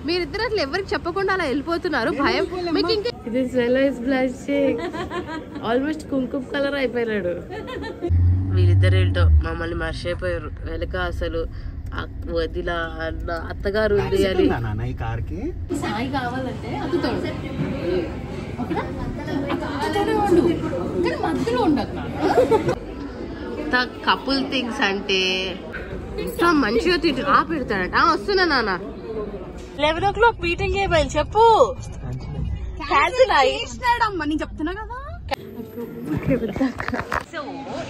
మీరిద్దరు అసలు ఎవరికి చెప్పకుండా అలా వెళ్ళిపోతున్నారు భయం మీకు ఇంకా ఇది స్వెలైజ్ బ్లాస్టింగ్ ఆల్మోస్ట్ కుంకుమ కలర్ అయిపోయినాడు వీళ్ళిద్దరు ఏంటో మమ్మల్ని మర్చిపోయారు వెనక అసలు వదిల అన్న అత్తగారు ఉంది అని సాయి కావాలంటే అతుతాడు మధ్యలో ఉండదు కపుల్ థింగ్స్ అంటే ఇంకా మంచిగా తింటా పెడతాడంట వస్తున్నా నాన్న 11 o'clock మీటింగ్ ఏమైంది చెప్పు నేను చెప్తున్నా కదా సో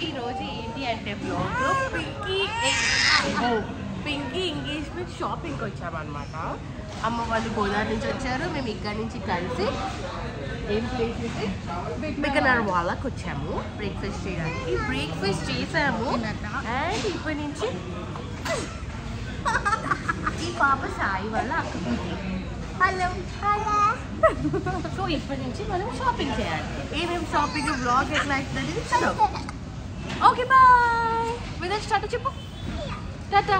ఈ రోజు ఏంటి అంటే బ్లాగ్ లో పింకీ ఎంగేజ్మెంట్ షాపింగ్ వచ్చామన్నమాట అమ్మ వాళ్ళు గోదావరి నుంచి వచ్చారు మేము ఇక్కడ నుంచి కలిసి ఏం ప్లేస్ చేసి బికనర్ వాళ్ళకి వచ్చాము బ్రేక్ఫాస్ట్ చేయడానికి బ్రేక్ఫాస్ట్ చేసాము అండ్ ఇప్పటి నుంచి ఈ పాప సాయి వల్ల అక్క హలో హలో సో ఇప్పటి నుంచి మనం షాపింగ్ చేయాలి ఏమేమి షాపింగ్ బ్లాగ్ ఎట్లా అవుతుంది చలో ఓకే బాయ్ విదర్ స్టార్ట్ చెప్పు టాటా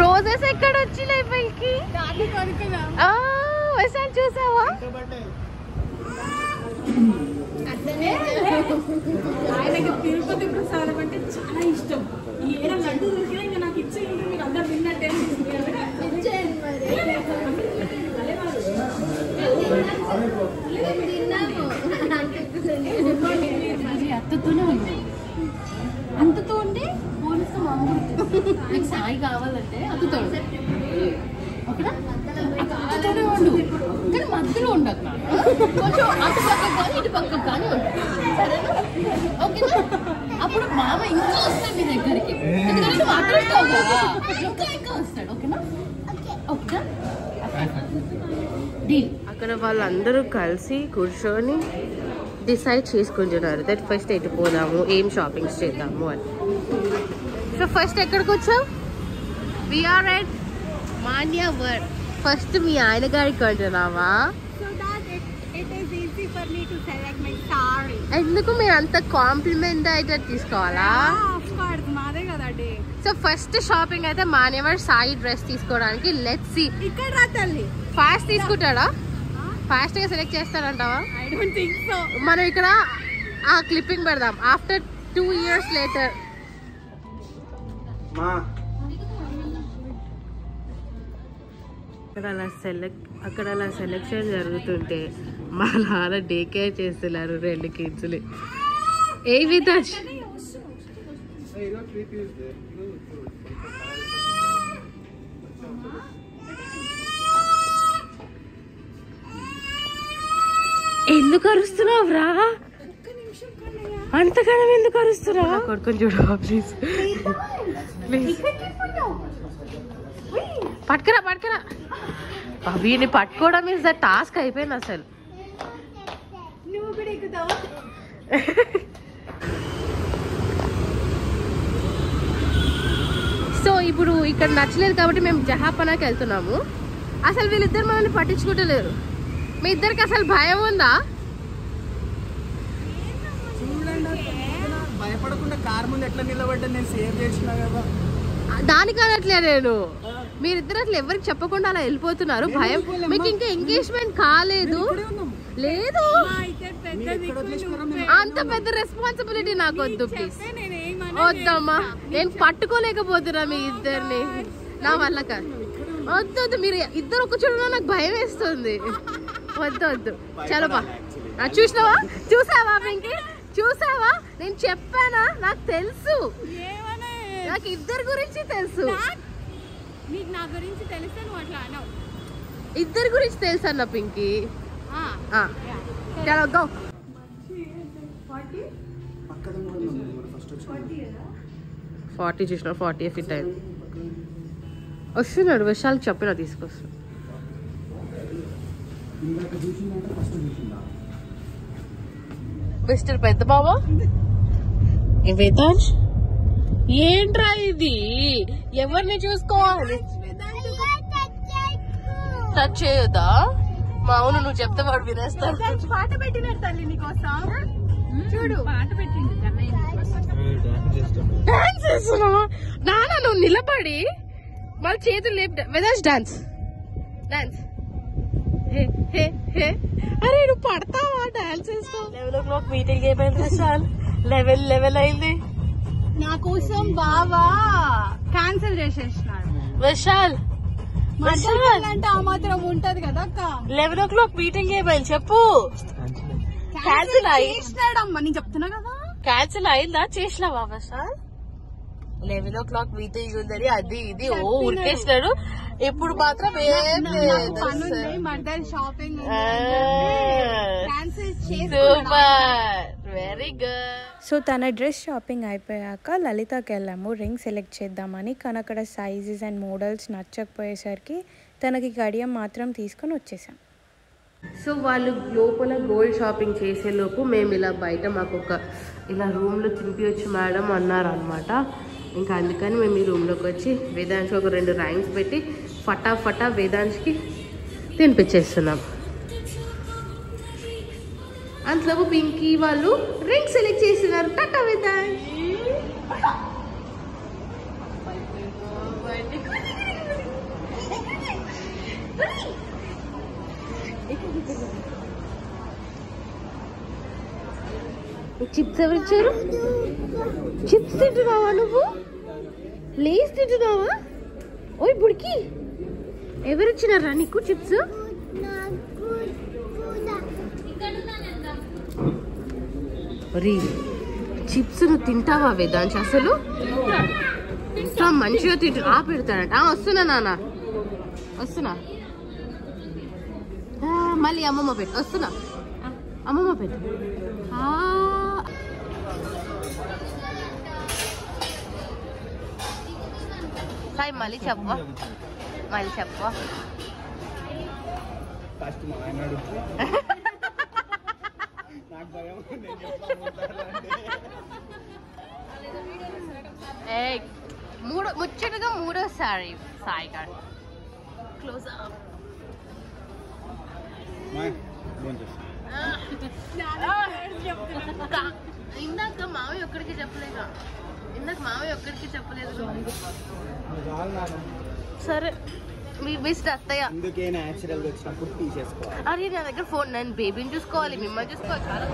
రోజెస్ ఎక్కడ వచ్చి లైఫ్కి వస్తాను చూసావా ఆయనకి తిరుపతి ప్రసాదం అంటే చాలా ఇష్టం ఏదో లడ్డు దొరికినా ఇంకా నాకు ఇచ్చేయండి మీరు అందరు విన్నట్టే అత్తతోనే ఉంది అంతతో ఉంటే పోలీసు మామూలు సాయి కావాలంటే అత్తుతాడు అత్తతోనే ఉండు కానీ మధ్యలో ఉండదు కొంచెం అటు పక్కకు కానీ ఇటు పక్కకు కానీ ఉంటుంది సరేనా ఓకేనా అప్పుడు మామ ఇంకా వస్తాడు మీ దగ్గరికి ఎందుకంటే మాట్లాడతావు కదా ఇంకా వస్తాడు ఓకేనా ఓకేనా డీల్ అక్కడ వాళ్ళందరూ కలిసి కూర్చొని డిసైడ్ చేసుకుంటున్నారు దట్ ఫస్ట్ ఎటు పోదాము ఏం షాపింగ్స్ చేద్దాము అని సో ఫస్ట్ ఎక్కడికి వచ్చావు వీఆర్ ఎట్ మాన్యవర్ ఫస్ట్ మీ ఆయన గారికి కొంటున్నావా ఎందుకు మీరు అంత కాంప్లిమెంట్ అయితే తీసుకోవాలా సో ఫస్ట్ షాపింగ్ అయితే మాన్యవర్ సాయి డ్రెస్ తీసుకోవడానికి లెట్స్ సీ ఇక్కడ రా తల్లి ఫాస్ట్ తీసుకుంటాడా ఫాస్ట్ గా సెలెక్ట్ చేస్తారంటావా ఐ డోంట్ థింక్ సో మనం ఇక్కడ ఆ క్లిప్పింగ్ పెడదాం ఆఫ్టర్ 2 years లేటర్ అక్కడ అలా సెలెక్షన్ జరుగుతుంటే మా నాన్న డే కేర్ చేస్తున్నారు 2 kidsని ఏ వితాజ్ ఎందుకు అరుస్తున్నావు రా అంతగానం ఎందుకు అరుస్తున్నావు కొడుకొని చూడు ప్లీజ్ ప్లీజ్ పట్టుకురా పట్టుకురా వీడిని పట్టుకోవడం ఇస్ ద టాస్క్ అయిపోయింది అసలు సో ఇప్పుడు ఇక్కడ నచ్చలేదు కాబట్టి మేము జహాపనాకి వెళ్తున్నాము అసలు వీళ్ళిద్దరు మనల్ని పట్టించుకుంటలేరు మీ ఇద్దరికి అసలు భయం ఉందా భయపడకుండా కార్ ముందు ఎట్లా నిలబడ్డా నేను సేవ్ చేసినా కదా దానికి అనట్లే నేను మీరిద్దరు అసలు ఎవరికి చెప్పకుండా అలా వెళ్ళిపోతున్నారు భయం మీకు ఇంకా ఎంగేజ్మెంట్ కాలేదు లేదు అంత పెద్ద రెస్పాన్సిబిలిటీ నాకు వద్దు ప్లీజ్ వద్దమ్మా నేను పట్టుకోలేకపోతున్నా మీ ఇద్దరిని నా వల్ల కాదు వద్దు వద్దు మీరు ఇద్దరు ఒక చూడడం నాకు భయం వేస్తుంది వద్దు వద్దు చలోపా చూసినావా చూసావా వెంకీ చూసావా నేను చెప్పానా నాకు తెలుసు నాకు ఇద్దరి గురించి తెలుసు ఇద్దరి గురించి తెలుసు అన్న పింకీ చలో గో 40 చూసిన 40 ఫిట్ అయింది వస్తున్నాడు విశాల్కి చెప్పిన తీసుకొస్తాను మిస్టర్ పెద్ద బాబా వేదాంశ్ ఏంట్రా ఇది ఎవరిని చూసుకోవాలి టచ్ చేయొద్దా మా అవును నువ్వు చెప్తే వాడు వినేస్తాడు పాట పెట్టినాడు తల్లి నీకోసం చూడు పాట పెట్టిండు డాన్స్ చేస్తున్నావా నాన్న నువ్వు నిలబడి వాళ్ళ చేతులు లేపు వెదాష్ డాన్స్ డాన్స్ అరే నువ్వు పడతావా డాన్స్ చేస్తావు 11 o'clock మీటింగ్ అయిపోయింది విశాల్ 11 అయింది నా కోసం బావా క్యాన్సిల్ చేసేసినాడు విశాల్ అంటే ఆ మాత్రం ఉంటది కదా అక్క 11 o'clock మీటింగ్ అయిపోయింది చెప్పు క్యాన్సిల్ చేసినాడమ్మా నేను చెప్తున్నా కదా క్యాన్సిల్ అయిందా చేసినావా విశాల్ 11 o'clock మీటింగ్ ఉందని అది ఇది ఉరికేసినాడు ఇప్పుడు మాత్రం ఏం లేదు మర్దల్ షాపింగ్ వెరీ గుడ్. సో తన డ్రెస్ షాపింగ్ అయిపోయాక లలితకి వెళ్ళాము రింగ్ సెలెక్ట్ చేద్దామని. కానీ అక్కడ సైజెస్ అండ్ మోడల్స్ నచ్చకపోయేసరికి తనకి కడియం మాత్రం తీసుకొని వచ్చేసాం. సో వాళ్ళు లోపల గోల్డ్ షాపింగ్ చేసేలోపు మేము ఇలా బయట మాకు ఇలా రూమ్లో తినిపించచ్చు మేడం అన్నారు అనమాట. ఇంకా అందుకని మేము ఈ రూమ్లోకి వచ్చి వేదాంశ్ ఒక 2 రైమ్స్ పెట్టి ఫటాఫటా వేదాంశ్కి తినిపించేస్తున్నాం. అంతలోపు పింకీ వాళ్ళు రింగ్ సెలెక్ట్ చేస్తున్నారు. టాటా వేదాంశ్. చిప్స్ ఎవరు ఇచ్చారు? చిప్స్ తింటున్నావా నువ్వు? లేస్ తింటున్నావా? ఓయ్ బుడికి ఎవరు ఇచ్చినారా నీకు చిప్స్? చిప్స్ నువ్వు తింటావా వేదాంశ్? అసలు మంచిగా తింటు పెడతాడంట. వస్తున్నా నాన్న వస్తున్నా. మళ్ళీ అమ్మమ్మ పెట్టు. వస్తున్నా అమ్మమ్మ పెట్టు. సాయి మళ్ళీ చెప్పవా? మళ్ళీ చెప్పవా? ముచ్చటగా 3వసారి సాయి గారు క్లోజ్ అప్. ఇందాక మావయ్య ఒక్కడికి చెప్పలేక చెప్పలేదు. సరే మీ బెస్ట్ అత్తయ్య. అరే నా దగ్గర ఫోన్, నేను బేబీని చూసుకోవాలి, మిమ్మల్ని చూసుకోవాలి. చాలా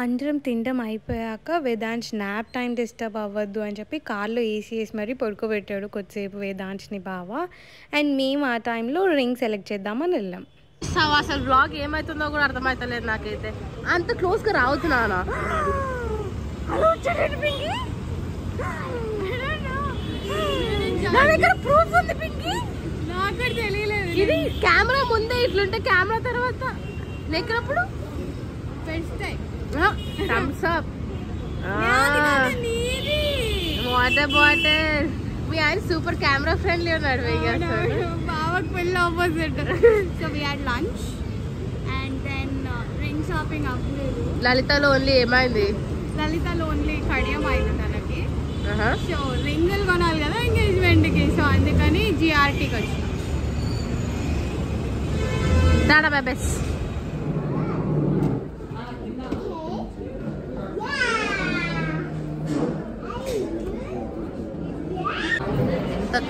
అందరం తినడం అయిపోయాక వేదాంశ్ నాప్ టైం డిస్టర్బ్ అవ్వద్దు అని చెప్పి కార్లో ఏసీ వేసి మరీ పడుకోబెట్టాడు కొద్దిసేపు వేదాంశ్ని బావ. అండ్ మేము ఆ టైంలో రింగ్ సెలెక్ట్ చేద్దామని వెళ్ళాం. అసలు బ్లాగ్ ఏమవుతుందో కూడా అర్థమవుతలేదు నాకైతే. అంత క్లోజ్గా రావుతున్నానా? ప్రూఫ్ ఉంది పింకీ, నాకు తెలియలేదు. ఇది కెమెరా ముందే ఇట్లుంటే కెమెరా తర్వాత నెక్కినప్పుడు thumbs up. Water bottle. మీ ఆయన సూపర్ కెమెరా ఫ్రెండ్లీ ఉన్నాడు. బావకు full opposite. So we had lunch and then ring shopping అవ్వలేదు. లలితలో ఓన్లీ ఏమైంది? లలితలో ఓన్లీ కడియం అయింది తనకి. సో రింగులు కొనాలి కదా ఎంగేజ్మెంట్కి. సో అందుకని జిఆర్టీకి వచ్చిన. Tata bye by.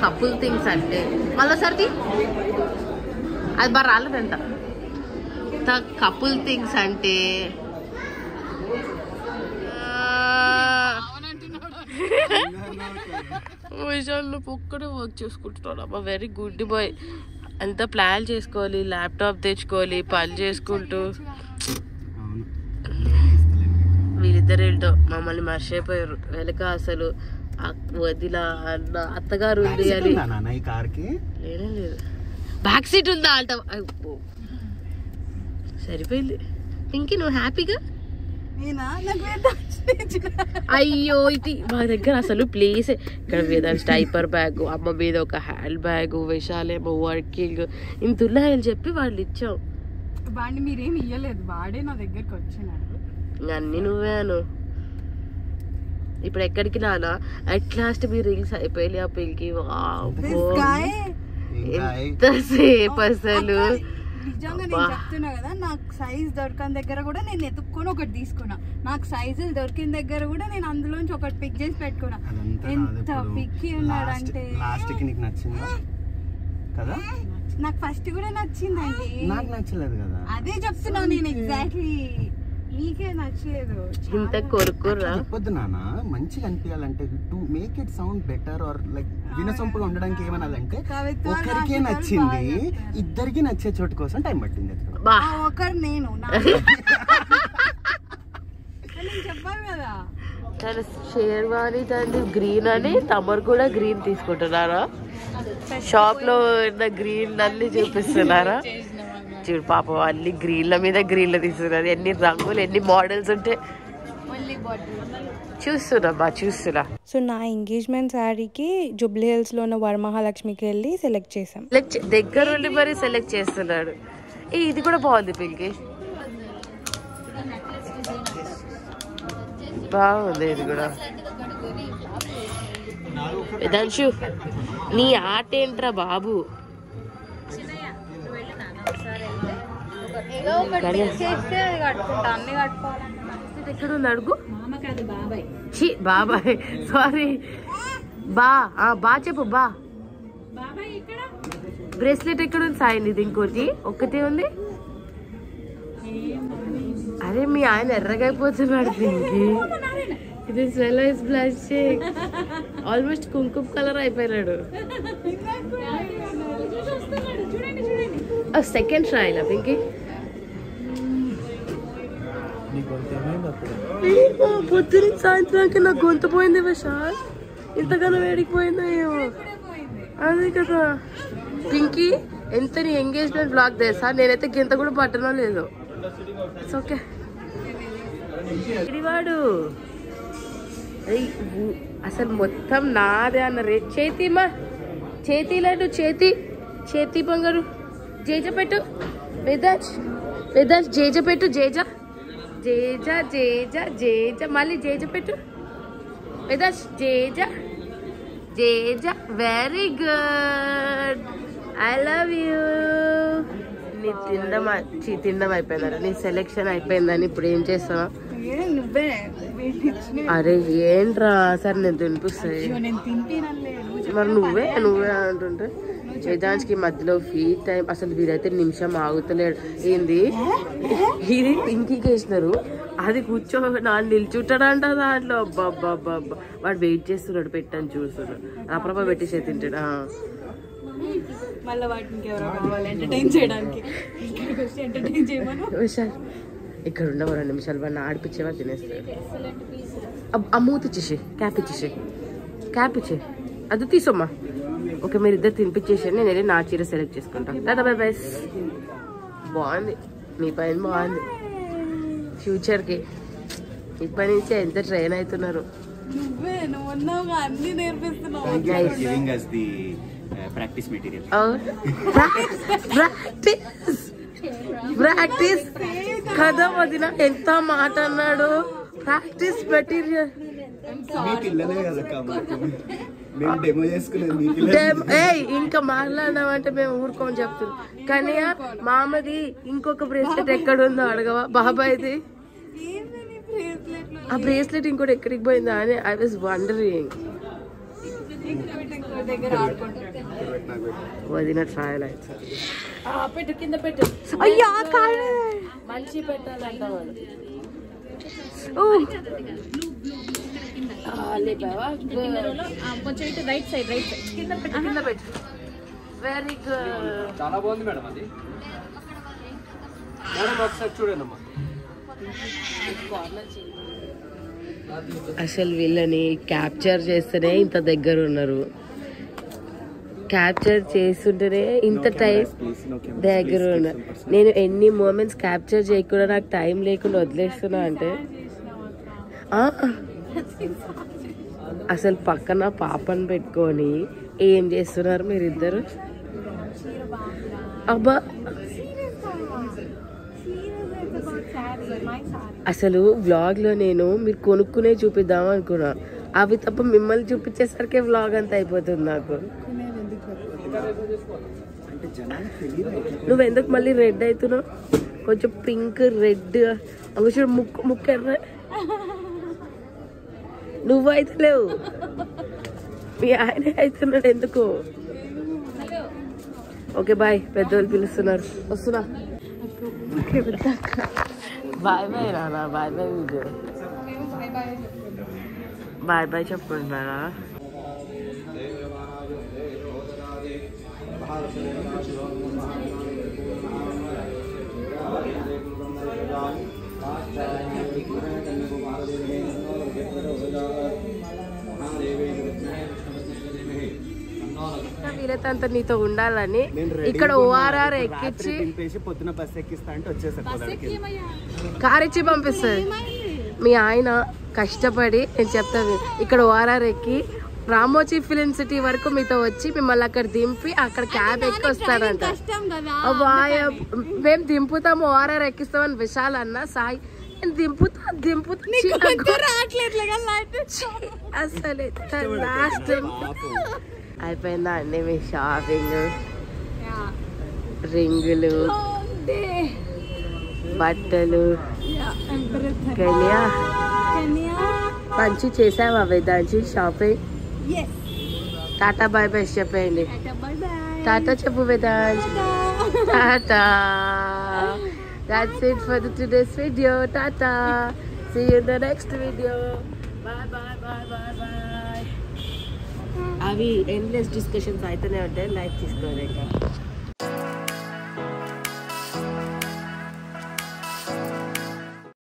Couple things అంటే మళ్ళీసారి అది బాగా రాలేదంట. కపుల్ థింగ్స్ అంటే విషయాల్లో ఒక్కడే వర్క్ చేసుకుంటున్నాడు. అబ్బా వెరీ గుడ్ బాయ్. అంతా ప్లాన్ చేసుకోవాలి, ల్యాప్టాప్ తెచ్చుకోవాలి, పని చేసుకుంటూ. వీళ్ళిద్దరు ఏంటో మమ్మల్ని మర్చిపోయారు. వెనక అసలు వదిలా అన్న అత్తగారు ఉంది అని. లేనే లేదు. బ్యాక్ సీట్ ఉందా అంట. సరిపోయింది. ఇంక నువ్వు హ్యాపీగా? అయ్యో ఇది మా దగ్గర అసలు ప్లేస్. ఇక్కడ వేదాంశ్ డైపర్ బ్యాగ్, అమ్మ మీద ఒక హ్యాండ్ బ్యాగ్, విశాలేమో వర్కింగ్, ఇంత ఉన్నాయని చెప్పి వాళ్ళు ఇచ్చాం. బాండి మీరేం ఇయ్యలేదు, వాడే నా దగ్గరికి వచ్చినాడు. అన్ని నువ్వేను. ఇప్పుడు ఎక్కడికి నానా అట్ లాస్ట్ మీ రింగ్స్ అయిపోయి ఆ పింకీ ఎంతసేపు అసలు. నిజంగా నేను చెప్తున్నా కదా, నాకు సైజ్ దొరకని దగ్గర కూడా నేను ఎత్తుక్కొని ఒకటి తీసుకున్నా. నాకు సైజులు దొరికిన దగ్గర కూడా నేను అందులోంచి ఒకటి పిక్ చేసి పెట్టుకున్నా. ఎంత పిక్కి ఉన్నాడంటే లాస్ట్ కి నీకు నచ్చిందా కదా? నాకు ఫస్ట్ కూడా నచ్చిందండి. నాకు నచ్చలేదు కదా, అదే చెప్తున్నా నేను. ఎగ్జాక్ట్లీ మీకే నచ్చలేదు. ఇంత కొరుకుర్రా చెప్పొద్దు నాన్న. మంచిగా అనిపించాలంటే to make it sound better or like వినసొంపుగా ఉండడానికి ఏమనాలంటే ఒకరికే నచ్చింది, ఇద్దరికి నచ్చే చోటు కోసం టైం పట్టింది. ఒకరు నేను చెప్పాను కదా. తన షేర్వాణి తండ్రి గ్రీన్ అని, తమరు కూడా గ్రీన్ తీసుకుంటున్నారా? షాప్ లో ఉన్న గ్రీన్ అన్ని చూపిస్తున్నారా? చూడు పాపం అన్ని గ్రీన్ల మీద గ్రీన్ల తీసుకున్నారు. ఎన్ని రంగులు, ఎన్ని మోడల్స్ ఉంటే చూస్తున్నా. సో నా ఎంగేజ్మెంట్ శారీకి జుబ్లీ హిల్స్లో ఉన్న వరమహాలక్ష్మికి వెళ్ళి సెలెక్ట్ చేసాం. దగ్గర ఉండి మరి సెలెక్ట్ చేస్తున్నాడు. ఇది కూడా బాగుంది పింకి, బాగుంది ఇది కూడా. వేదాంశు నీ ఆట ఏంట్రా బాబు? ఎక్కడుంది అడుగు. బాబాయ్ సారీ, బా చెప్పు. బ్రేస్లెట్ ఎక్కడ ఉంది సాయి? ఇది ఇంకోటి ఒక్కటే ఉంది. అరే మీ ఆయన ఎర్రగా అయిపోతున్నాడు దీనికి. ఇది స్వెల్ ఐస్ బ్లాస్టింగ్, ఆల్మోస్ట్ కుంకుమ కలర్ అయిపోయినాడు. సెకండ్ ట్రైలా పింకి? పొద్దున సాయంత్రానికి నాకు గొంతు పోయింది విశాల్. ఇంతగానో వేడికిపోయిందో ఏమో. అదే కదా పింకీ, ఎంత నీ ఎంగేజ్మెంట్ బ్లాగ్ తెలుసా? నేనైతే గింత కూడా పట్టనో లేదు. It's okay. వాడు అసలు మొత్తం నాదే అన్న రే. చేతిమా చేతి లడ్డు, చేతి బంగారు. జేజ పెట్టు వేదాంశ్, జేజ పెట్టు. జేజ మళ్ళీ జేజ పెట్టు వేదాంశ్. జేజ very good, I love you. నీ తిండం అయిపోయిందా? నీ సెలెక్షన్ అయిపోయిందని ఇప్పుడు ఏం చేస్తావా? అరే ఏంట్రా, సరే నేను తినిపిస్తాయి. మరి నువ్వే అంటుంటే వేదాంశ్కి మధ్యలో ఫీట్ టైం. అసలు వీరైతే నిమిషం ఆగుతలేడు. ఏంది ఇది పింకీకి వేసినారు, అది నిల్చుంటాడంట దాంట్లో. అబ్బా వాడు వెయిట్ చేస్తున్నాడు, పెట్టని చూస్తున్నాడు. అప్పుడప్పుడు పెట్టేసే తింటాడు. ఇక్కడ ఉండవు 2 నిమిషాలు, వాడిని ఆడిపించేవా తినేస్తాడు. మూతి ఇచ్చేసి క్యాప్ ఇచ్చే అది తీసమ్మా. ఓకే మీరు ఇద్దరు తినిపించేసి నేను వెళ్ళి నా చీర సెలెక్ట్ చేసుకుంటాను. Tata bye by. బాగుంది మీ పైన, బాగుంది. ఫ్యూచర్కి ఇప్పటి నుంచే ఎంత ట్రైన్ అవుతున్నారు. ప్రాక్టీస్ కదా వదిన, ఎంత మాట అన్నాడు. Practice material. ఇంకా మాట్లాడినామంటే మేము ఊరుకోని చెప్తున్నాం. కానీ మామది ఇంకొక బ్రేస్లెట్ ఎక్కడుందో అడగవా బాబాయ్ది? ఆ బ్రేస్లెట్ ఇంకోటి ఎక్కడికి పోయిందా అని ఐ వాజ్ వండరింగ్. వదిన ట్రయల్ అయితే పెట్టు, కింద పెట్టు. అయ్యా మంచి పెట్టాలంట వాడు. కొంచెం రైట్ సైడ్ కింద పెట్టు. వెరీ గుడ్, చాలా బాగుంది మేడం. అది ఒకసారి చూడండి అమ్మా. అసలు వీళ్ళని క్యాప్చర్ చేస్తేనే ఇంత దగ్గర ఉన్నారు, క్యాప్చర్ చేస్తుంటేనే ఇంత టైం దగ్గర ఉన్నారు. నేను ఎన్ని మూమెంట్స్ క్యాప్చర్ చేయకుండా నాకు టైం లేకుండా వదిలేస్తున్నా అంటే అసలు పక్కన పాపను పెట్టుకొని ఏం చేస్తున్నారు మీరిద్దరు? అబ్బా అసలు వ్లాగ్ లో నేను మీరు కొనుక్కునే చూపిద్దాం అనుకున్నా, అవి తప్ప మిమ్మల్ని చూపించేసరికి వ్లాగ్ అంతా అయిపోతుంది నాకు. అంటే జనాలకు తెలియదు. నువ్వు ఎందుకు మళ్ళీ రెడ్ అవుతున్నావు? కొంచెం పింక్ రెడ్ చూడు ముక్కు ఎర్ర. నువ్వు అయితే లేవు, మీ ఆయన అవుతున్నాడు ఎందుకు? ఓకే బాయ్, పెద్దవాళ్ళు పిలుస్తున్నారు, వస్తున్నా. బాయ్ బాయ్ రానా, bye bye video, bye bye చెప్పుకుంటున్నారా? వీలైతే నీతో ఉండాలని ఇక్కడ ఓఆర్ఆర్ ఎక్కించి పొద్దున బస్ ఎక్కిస్తా అంటే వచ్చేసరికి కార్ ఇచ్చి పంపిస్తుంది. మీ ఆయన కష్టపడి నేను చెప్తాను ఇక్కడ ఓఆర్ఆర్ ఎక్కి రామోజీ ఫిలిం సిటీ వరకు మీతో వచ్చి మిమ్మల్ని అక్కడ దింపి అక్కడ క్యాబ్ ఎక్కి వస్తారంట. మేము దింపుతాము, ఓఆర్ఆర్ ఎక్కిస్తామని విశాల్ అన్న. సాయి నేను దింపుతా అసలు లాస్ట్ అయిపోయిందా అండి మీ షాపింగ్? రింగులు, బట్టలు, కన్యా మంచి చేసావా వేదాంచి షాపింగ్? టాటా బాయ్ బాయ్ చెప్పండి. టాటా చెప్పు వేదాంచ్. Tata. That's it for today's video. Tata. See you in the next video. Bye bye bye bye bye. అవి endless discussions అయితేనే ఉంటాయి. లైక్ తీసుకోలేక